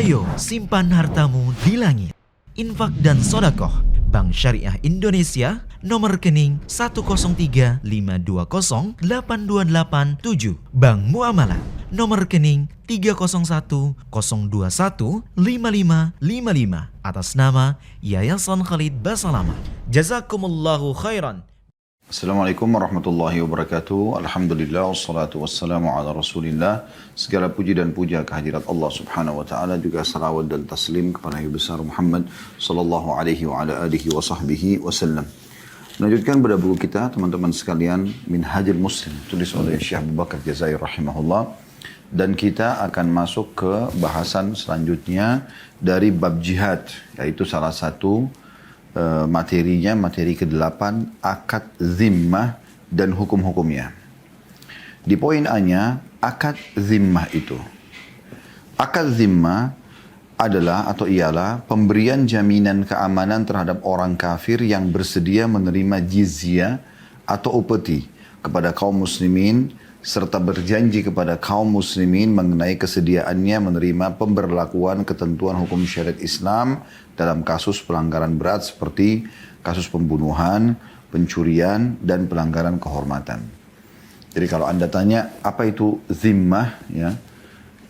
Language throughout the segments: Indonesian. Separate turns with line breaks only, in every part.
Ayo simpan hartamu di langit. Infak dan sodakoh Bank Syariah Indonesia, nomor rekening 10352082887. Bank Muamalah, nomor rekening 30102155555 atas nama Yayasan Khalid Basalamah. Jazakumullahu khairan.
Assalamualaikum warahmatullahi wabarakatuh. Alhamdulillah wassalatu wassalamu ala Rasulillah. Segala puji dan puja kehadirat Allah Subhanahu wa taala, juga salawat dan taslim kepada Nabi besar Muhammad sallallahu alaihi wa ala alihi wa sahbihi wasallam. Melanjutkan pada buku kita teman-teman sekalian, Minhajul Muslim, tulis oleh Syekh Abu Bakar Jazair rahimahullah, dan kita akan masuk ke bahasan selanjutnya dari bab jihad, yaitu salah satu materinya, materi ke-8, akad zimmah dan hukum-hukumnya. Di poin A-nya, akad zimmah itu. Akad zimmah adalah atau ialah pemberian jaminan keamanan terhadap orang kafir yang bersedia menerima jizyah atau upeti kepada kaum muslimin, serta berjanji kepada kaum muslimin mengenai kesediaannya menerima pemberlakuan ketentuan hukum syariat Islam dalam kasus pelanggaran berat seperti kasus pembunuhan, pencurian, dan pelanggaran kehormatan. Jadi kalau Anda tanya apa itu zimmah, ya,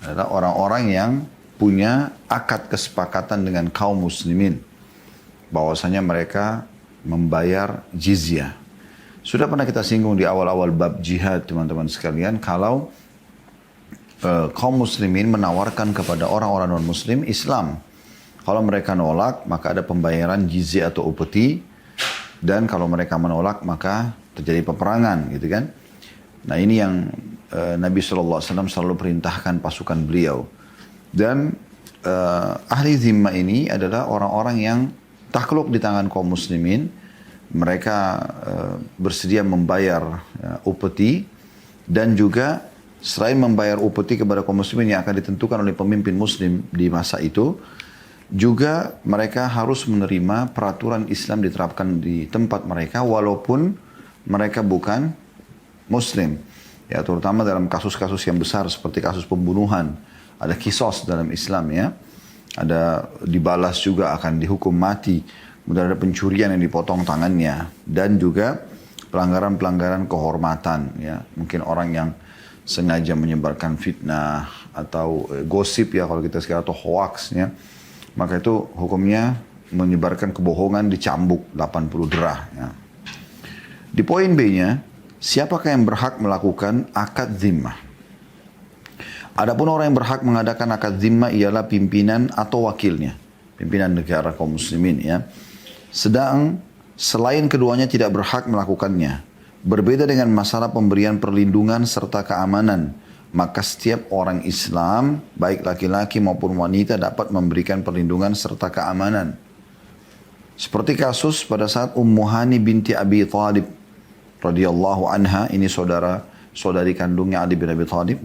adalah orang-orang yang punya akad kesepakatan dengan kaum muslimin bahwasanya mereka membayar jizyah. Sudah pernah kita singgung di awal-awal bab jihad teman-teman sekalian, kalau kaum muslimin menawarkan kepada orang-orang non-muslim Islam. Kalau mereka nolak, maka ada pembayaran jizyah atau upeti, dan kalau mereka menolak, maka terjadi peperangan, gitu kan. Nah ini yang Nabi SAW selalu perintahkan pasukan beliau. Dan ahli zimmah ini adalah orang-orang yang takluk di tangan kaum muslimin. Mereka bersedia membayar upeti, dan juga selain membayar upeti kepada kaum muslimin yang akan ditentukan oleh pemimpin muslim di masa itu, juga mereka harus menerima peraturan Islam diterapkan di tempat mereka walaupun mereka bukan muslim. Ya, terutama dalam kasus-kasus yang besar seperti kasus pembunuhan. Ada kisos dalam Islam, ya. Ada dibalas juga, akan dihukum mati. Kemudian ada pencurian yang dipotong tangannya, dan juga pelanggaran-pelanggaran kehormatan, ya. Mungkin orang yang sengaja menyebarkan fitnah atau gosip, ya kalau kita sekarang, atau hoax, ya. Maka itu hukumnya menyebarkan kebohongan, dicambuk 80 derah, ya. Di poin B-nya, siapakah yang berhak melakukan akad zimmah? Adapun orang yang berhak mengadakan akad zimmah ialah pimpinan atau wakilnya, pimpinan negara kaum muslimin, ya. Sedang selain keduanya tidak berhak melakukannya. Berbeda dengan masalah pemberian perlindungan serta keamanan, maka setiap orang Islam, baik laki-laki maupun wanita, dapat memberikan perlindungan serta keamanan. Seperti kasus pada saat Ummu Hani binti Abi Thalib radhiyallahu anha, ini saudari kandungnya Ali bin Abi Thalib,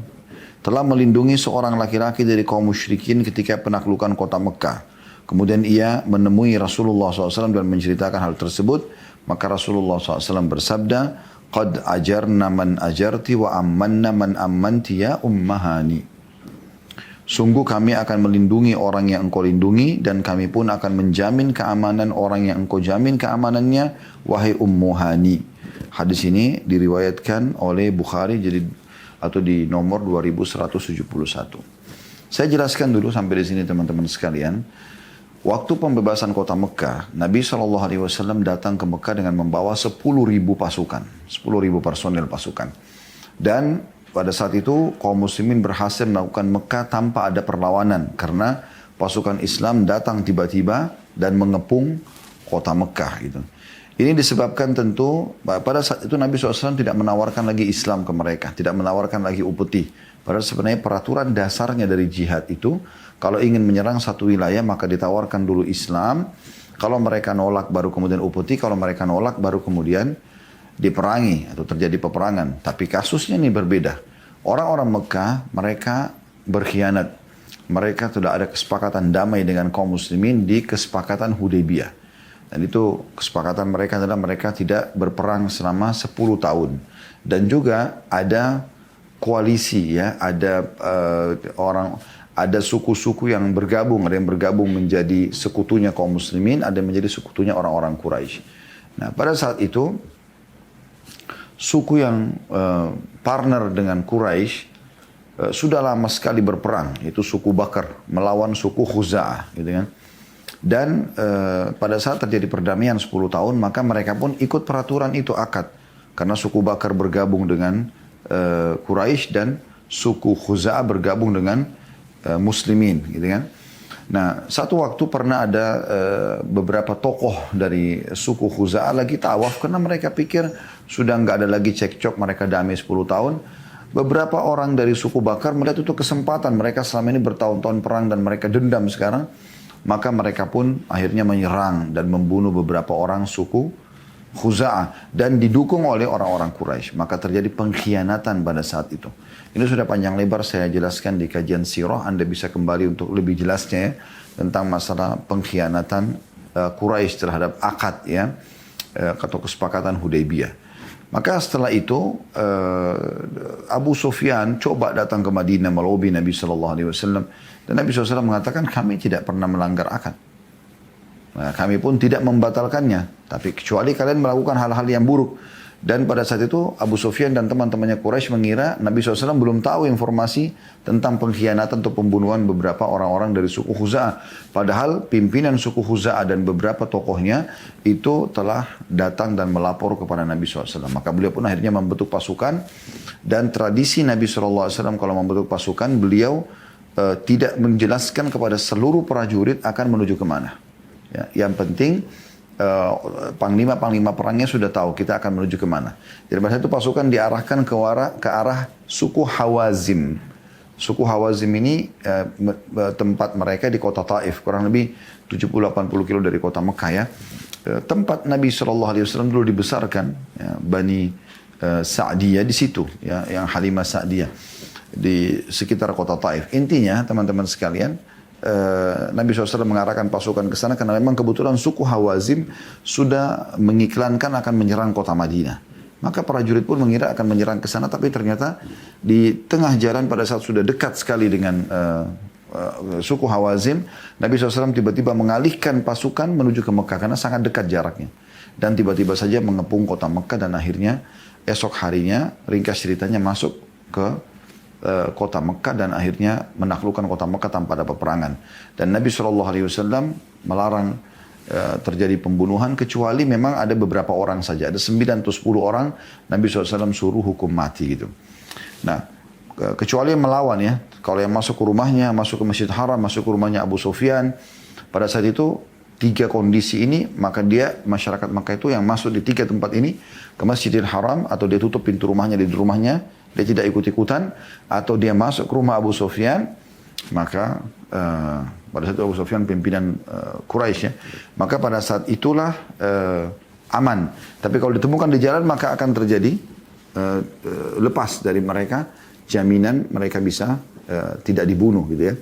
telah melindungi seorang laki-laki dari kaum musyrikin ketika penaklukan kota Mekah. Kemudian ia menemui Rasulullah SAW dan menceritakan hal tersebut. Maka Rasulullah SAW bersabda, "Qad ajarna man ajarti wa ammanna man ammanti ya ummahani." Sungguh kami akan melindungi orang yang engkau lindungi, dan kami pun akan menjamin keamanan orang yang engkau jamin keamanannya, wahai Ummu Hani. Hadis ini diriwayatkan oleh Bukhari atau di nomor 2171. Saya jelaskan dulu sampai di sini teman-teman sekalian. Waktu pembebasan kota Mekah, Nabi SAW datang ke Mekah dengan membawa 10.000 pasukan, 10.000 personel pasukan. Dan pada saat itu kaum muslimin berhasil melakukan Mekah tanpa ada perlawanan, karena pasukan Islam datang tiba-tiba dan mengepung kota Mekah, gitu. Ini disebabkan tentu pada saat itu Nabi SAW tidak menawarkan lagi Islam ke mereka, tidak menawarkan lagi upeti. Padahal sebenarnya peraturan dasarnya dari jihad itu, kalau ingin menyerang satu wilayah maka ditawarkan dulu Islam. Kalau mereka nolak baru kemudian upeti, kalau mereka nolak baru kemudian diperangi atau terjadi peperangan. Tapi kasusnya ini berbeda. Orang-orang Mekah mereka berkhianat. Mereka tidak ada kesepakatan damai dengan kaum muslimin di kesepakatan Hudaybiyah. Dan itu kesepakatan mereka adalah mereka tidak berperang selama 10 tahun. Dan juga ada koalisi, ya, ada ada suku-suku yang bergabung, ada yang bergabung menjadi sekutunya kaum muslimin, ada yang menjadi sekutunya orang-orang Quraisy. Nah, pada saat itu suku yang partner dengan Quraisy sudah lama sekali berperang, itu suku Bakar melawan suku Khuza'ah, gitu kan. Dan pada saat terjadi perdamaian 10 tahun, maka mereka pun ikut peraturan itu, akad. Karena suku Bakar bergabung dengan Quraisy dan suku Khuza'ah bergabung dengan Muslimin, gitu kan. Nah, satu waktu pernah ada beberapa tokoh dari suku Khuza'ah lagi tawaf karena mereka pikir sudah nggak ada lagi cekcok, mereka damai 10 tahun. Beberapa orang dari suku Bakar melihat itu kesempatan, mereka selama ini bertahun-tahun perang dan mereka dendam sekarang. Maka mereka pun akhirnya menyerang dan membunuh beberapa orang suku Khuza'ah dan didukung oleh orang-orang Quraisy. Maka terjadi pengkhianatan pada saat itu. Ini sudah panjang lebar saya jelaskan di kajian sirah. Anda bisa kembali untuk lebih jelasnya ya, tentang masalah pengkhianatan Quraisy terhadap akad ya, atau kesepakatan Hudaybiyah. Maka setelah itu Abu Sufyan coba datang ke Madinah melobi Nabi SAW, dan Nabi SAW mengatakan kami tidak pernah melanggar akad. Nah, kami pun tidak membatalkannya, tapi kecuali kalian melakukan hal-hal yang buruk. Dan pada saat itu Abu Sufyan dan teman-temannya Quraisy mengira Nabi SAW belum tahu informasi tentang pengkhianatan atau pembunuhan beberapa orang-orang dari suku Khuza'ah. Padahal pimpinan suku Khuza'ah dan beberapa tokohnya itu telah datang dan melapor kepada Nabi SAW. Maka beliau pun akhirnya membentuk pasukan. Dan tradisi Nabi SAW kalau membentuk pasukan, beliau tidak menjelaskan kepada seluruh prajurit akan menuju kemana. Ya, yang penting panglima-panglima perangnya sudah tahu kita akan menuju kemana. Jadi pada itu pasukan diarahkan ke arah suku Hawazim. Suku Hawazim ini tempat mereka di kota Taif, kurang lebih 70-80 kilo dari kota Mekah ya. Tempat Nabi SAW dulu dibesarkan, ya, Bani Sa'diyah di situ, ya, yang Halimah Sa'diyah di sekitar kota Taif. Intinya teman-teman sekalian, Nabi SAW mengarahkan pasukan ke sana karena memang kebetulan suku Hawazim sudah mengiklankan akan menyerang kota Madinah. Maka prajurit pun mengira akan menyerang ke sana, tapi ternyata di tengah jalan pada saat sudah dekat sekali dengan suku Hawazim, Nabi SAW tiba-tiba mengalihkan pasukan menuju ke Mekah karena sangat dekat jaraknya. Dan tiba-tiba saja mengepung kota Mekah dan akhirnya esok harinya, ringkas ceritanya, masuk ke kota Mekah dan akhirnya menaklukkan kota Mekah tanpa ada peperangan. Dan Nabi SAW melarang terjadi pembunuhan kecuali memang ada beberapa orang saja. Ada 9 atau 10 orang Nabi SAW suruh hukum mati gitu. Nah, kecuali yang melawan ya. Kalau yang masuk ke rumahnya, masuk ke Masjid Haram, masuk ke rumahnya Abu Sufyan, pada saat itu 3 kondisi ini, maka dia, masyarakat Mekah itu yang masuk di 3 tempat ini, ke Masjidil Haram, atau dia tutup pintu rumahnya di rumahnya, dia tidak ikut-ikutan, atau dia masuk ke rumah Abu Sufyan, maka pada saat itu Abu Sufyan pimpinan Quraisy ya, maka pada saat itulah aman. Tapi kalau ditemukan di jalan, maka akan terjadi lepas dari mereka, jaminan mereka bisa tidak dibunuh gitu ya.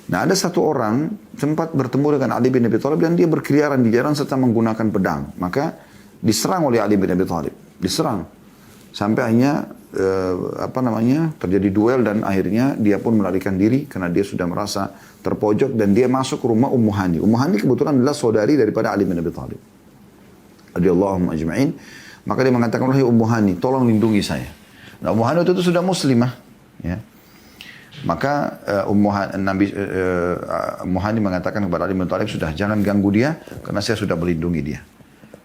Nah, ada satu orang sempat bertemu dengan Ali bin Abi Thalib dan dia berkeliaran di jalan serta menggunakan pedang. Maka diserang oleh Ali bin Abi Thalib, diserang sampai akhirnya terjadi duel dan akhirnya dia pun melarikan diri karena dia sudah merasa terpojok dan dia masuk ke rumah Ummu Hani. Ummu Hani kebetulan adalah saudari daripada Ali bin Abi Thalib radhiyallahu ajma'in. Maka dia mengatakan, "Wahai Ummu Hani, tolong lindungi saya." Nah, Ummu Hani itu sudah muslimah ya. Maka Ummu Hani mengatakan kepada Ali bin Abi Thalib, "Sudah, jangan ganggu dia karena saya sudah melindungi dia."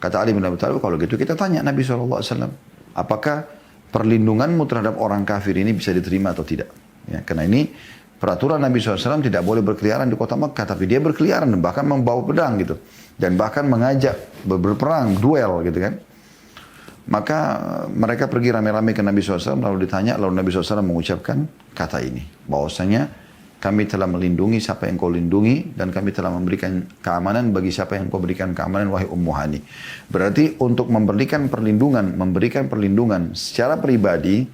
Kata Ali bin Abi Thalib, "Kalau gitu kita tanya Nabi SAW, apakah perlindunganmu terhadap orang kafir ini bisa diterima atau tidak?" Ya, karena ini peraturan Nabi SAW tidak boleh berkeliaran di kota Mekah, tapi dia berkeliaran dan bahkan membawa pedang gitu, dan bahkan mengajak berperang, duel gitu kan. Maka mereka pergi rame-rame ke Nabi SAW, lalu ditanya, lalu Nabi SAW mengucapkan kata ini, bahwasanya kami telah melindungi siapa yang kau lindungi, dan kami telah memberikan keamanan bagi siapa yang kau berikan keamanan, wahai Ummu Hani. Berarti untuk memberikan perlindungan secara pribadi,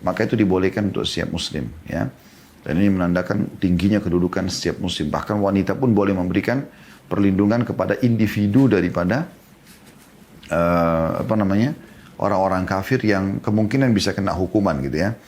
maka itu dibolehkan untuk setiap muslim. Ya. Dan ini menandakan tingginya kedudukan setiap muslim. Bahkan wanita pun boleh memberikan perlindungan kepada individu daripada orang-orang kafir yang kemungkinan bisa kena hukuman gitu ya.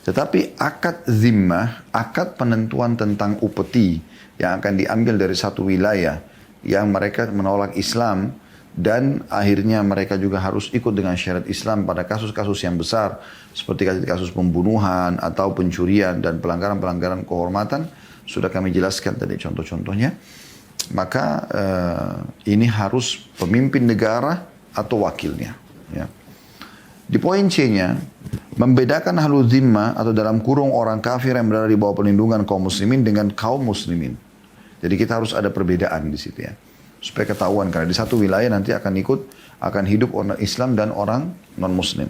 Tetapi akad zimmah, akad penentuan tentang upeti yang akan diambil dari satu wilayah yang mereka menolak Islam dan akhirnya mereka juga harus ikut dengan syariat Islam pada kasus-kasus yang besar seperti kasus pembunuhan atau pencurian dan pelanggaran-pelanggaran kehormatan, sudah kami jelaskan tadi contoh-contohnya. Maka ini harus pemimpin negara atau wakilnya ya. Di poin C-nya, membedakan ahlu zimmah atau dalam kurung orang kafir yang berada di bawah perlindungan kaum muslimin dengan kaum muslimin. Jadi kita harus ada perbedaan di situ ya. Supaya ketahuan, karena di satu wilayah nanti akan hidup orang Islam dan orang non-muslim.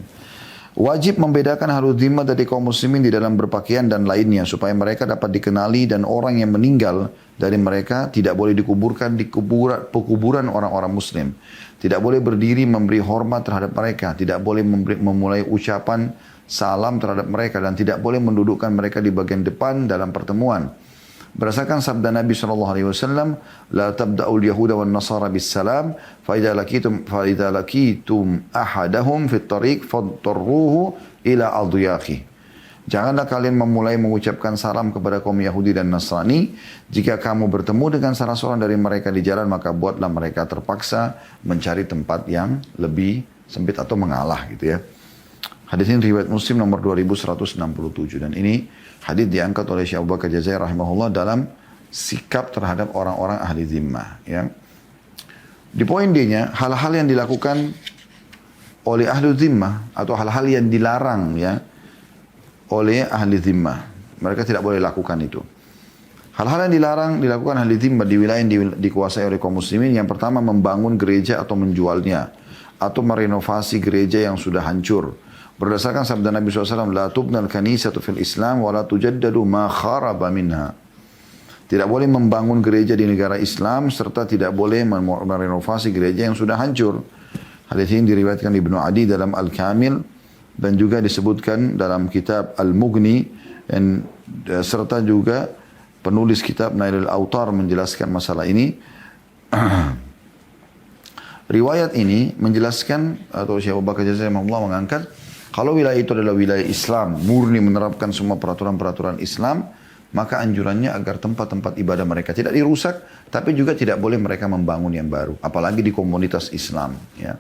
Wajib membedakan ahlu zimmah dari kaum muslimin di dalam berpakaian dan lainnya, supaya mereka dapat dikenali dan orang yang meninggal dari mereka tidak boleh dikuburkan di pekuburan orang-orang muslim. Tidak boleh berdiri memberi hormat terhadap mereka, tidak boleh memulai ucapan salam terhadap mereka, dan tidak boleh mendudukkan mereka di bagian depan dalam pertemuan. Berdasarkan sabda Nabi SAW, la tabda'ul yahuda wan nasara bis salam, fa idza laqitum ahadahum fit tariq fadtarruhu ila adiyaqi. Janganlah kalian memulai mengucapkan salam kepada kaum Yahudi dan Nasrani. Jika kamu bertemu dengan salah seorang dari mereka di jalan, maka buatlah mereka terpaksa mencari tempat yang lebih sempit atau mengalah gitu ya. Hadis ini riwayat Muslim nomor 2167, dan ini hadis diangkat oleh Syekh Abu Bakar Jazair rahimahullah dalam sikap terhadap orang-orang ahli zimmah ya. Di poin D-nya, hal-hal yang dilakukan oleh ahli zimmah atau hal-hal yang dilarang ya oleh ahli zimmah, mereka tidak boleh lakukan itu. Hal-hal yang dilarang dilakukan ahli zimmah di wilayah yang dikuasai oleh kaum muslimin, yang pertama membangun gereja atau menjualnya, atau merenovasi gereja yang sudah hancur. Berdasarkan sabda Nabi SAW, la tubnal kanisatu fil Islam wa la tujaddadu ma kharaba minha. Tidak boleh membangun gereja di negara Islam serta tidak boleh merenovasi gereja yang sudah hancur. Hadis ini diriwayatkan Ibnu Adi dalam Al-Kamil dan juga disebutkan dalam kitab Al-Mughni, dan serta juga penulis kitab Nailul Autar menjelaskan masalah ini. Riwayat ini menjelaskan, atau Syekh Abu Bakar Jazair mengangkat, kalau wilayah itu adalah wilayah Islam, murni menerapkan semua peraturan-peraturan Islam, maka anjurannya agar tempat-tempat ibadah mereka tidak dirusak, tapi juga tidak boleh mereka membangun yang baru, apalagi di komunitas Islam. Ya.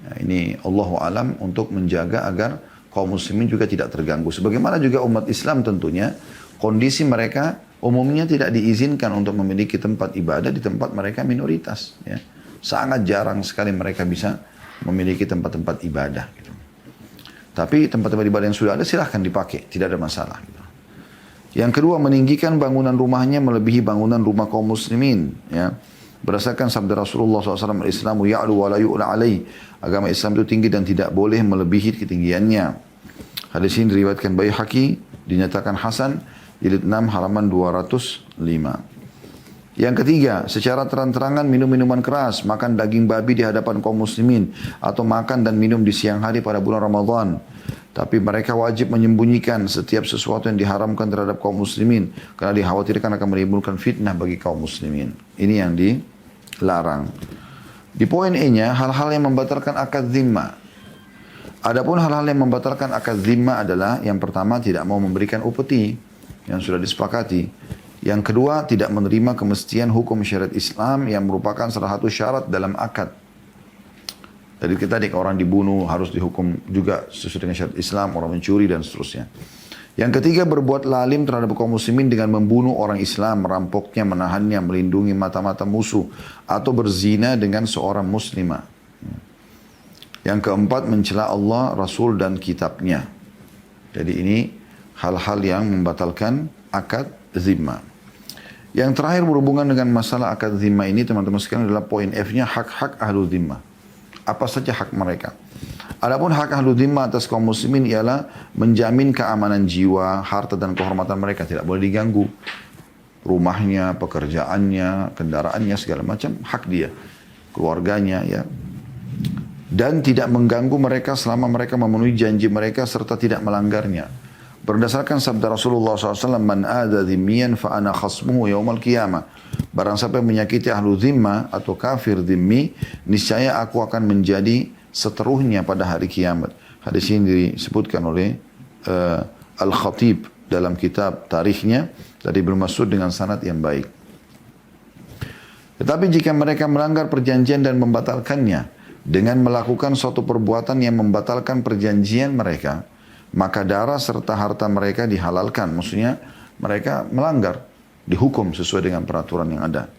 Nah, ini Allahu alam untuk menjaga agar kaum muslimin juga tidak terganggu. Sebagaimana juga umat Islam tentunya, kondisi mereka umumnya tidak diizinkan untuk memiliki tempat ibadah di tempat mereka minoritas. Ya. Sangat jarang sekali mereka bisa memiliki tempat-tempat ibadah. Gitu. Tapi tempat-tempat ibadah yang sudah ada silahkan dipakai, tidak ada masalah. Yang kedua, meninggikan bangunan rumahnya melebihi bangunan rumah kaum muslimin. Ya. Berdasarkan sabda Rasulullah SAW, Islamu ya'lu wa la yu'la alaih. Agama Islam itu tinggi dan tidak boleh melebihi ketinggiannya. Hadis ini diriwayatkan Baihaqi, dinyatakan Hasan, jilid 6 halaman 205. Yang ketiga, secara terang-terangan minum minuman keras, makan daging babi di hadapan kaum muslimin, atau makan dan minum di siang hari pada bulan Ramadan. Tapi mereka wajib menyembunyikan setiap sesuatu yang diharamkan terhadap kaum muslimin, karena dikhawatirkan akan menimbulkan fitnah bagi kaum muslimin. Ini yang dilarang. Di poin E-nya, hal-hal yang membatalkan akad zimmah. Adapun hal-hal yang membatalkan akad zimmah adalah, yang pertama, tidak mau memberikan upeti yang sudah disepakati. Yang kedua, tidak menerima kemestian hukum syariat Islam yang merupakan salah satu syarat dalam akad. Jadi kita orang dibunuh harus dihukum juga sesuai dengan syariat Islam, orang mencuri dan seterusnya. Yang ketiga, berbuat lalim terhadap kaum muslimin dengan membunuh orang Islam, merampoknya, menahannya, melindungi mata-mata musuh, atau berzina dengan seorang muslimah. Yang keempat, mencela Allah, Rasul dan kitabnya. Jadi ini hal-hal yang membatalkan akad zimmah. Yang terakhir berhubungan dengan masalah akad zimmah ini, teman-teman sekalian, adalah poin F-nya, hak-hak ahlu zimmah. Apa saja hak mereka. Adapun hak ahlu zimmah atas kaum muslimin ialah menjamin keamanan jiwa, harta dan kehormatan mereka. Tidak boleh diganggu. Rumahnya, pekerjaannya, kendaraannya, segala macam, hak dia. Keluarganya, ya. Dan tidak mengganggu mereka selama mereka memenuhi janji mereka serta tidak melanggarnya. Berdasarkan sabda Rasulullah SAW, man ada dhimmiyan fa ana khasmuhu yaumal qiyamah. Barang siapa yang menyakiti ahlu zimmah atau kafir zimmi, niscaya aku akan menjadi seterusnya pada hari kiamat. Hadis ini disebutkan oleh Al-Khatib dalam kitab tarikhnya dari Ibnu Mas'ud dengan sanad yang baik. Tetapi jika mereka melanggar perjanjian dan membatalkannya dengan melakukan suatu perbuatan yang membatalkan perjanjian mereka, maka darah serta harta mereka dihalalkan. Maksudnya mereka melanggar, dihukum sesuai dengan peraturan yang ada.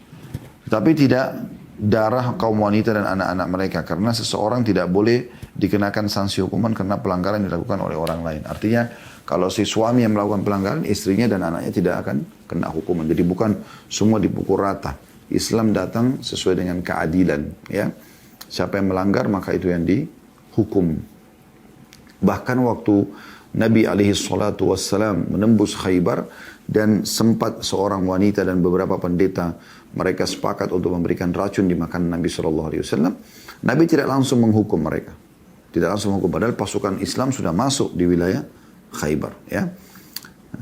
Tetapi tidak darah kaum wanita dan anak-anak mereka, karena seseorang tidak boleh dikenakan sanksi hukuman karena pelanggaran yang dilakukan oleh orang lain. Artinya kalau si suami yang melakukan pelanggaran, istrinya dan anaknya tidak akan kena hukuman. Jadi bukan semua dipukul rata. Islam datang sesuai dengan keadilan. Ya, siapa yang melanggar maka itu yang dihukum. Bahkan waktu Nabi SAW menembus Khaybar dan sempat seorang wanita dan beberapa pendeta mereka sepakat untuk memberikan racun di makanan Nabi SAW. Nabi tidak langsung menghukum mereka. Tidak langsung menghukum. Padahal pasukan Islam sudah masuk di wilayah Khaybar. Ya.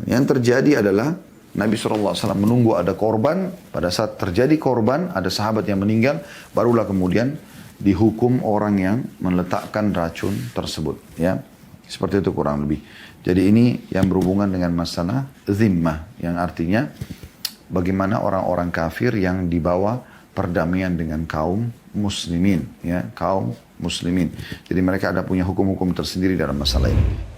Yang terjadi adalah Nabi SAW menunggu ada korban. Pada saat terjadi korban, ada sahabat yang meninggal, barulah kemudian dihukum orang yang meletakkan racun tersebut. Ya, seperti itu kurang lebih. Jadi ini yang berhubungan dengan masalah zimmah, yang artinya bagaimana orang-orang kafir yang dibawa perdamaian dengan kaum muslimin, ya, kaum muslimin. Jadi mereka ada punya hukum-hukum tersendiri dalam masalah ini.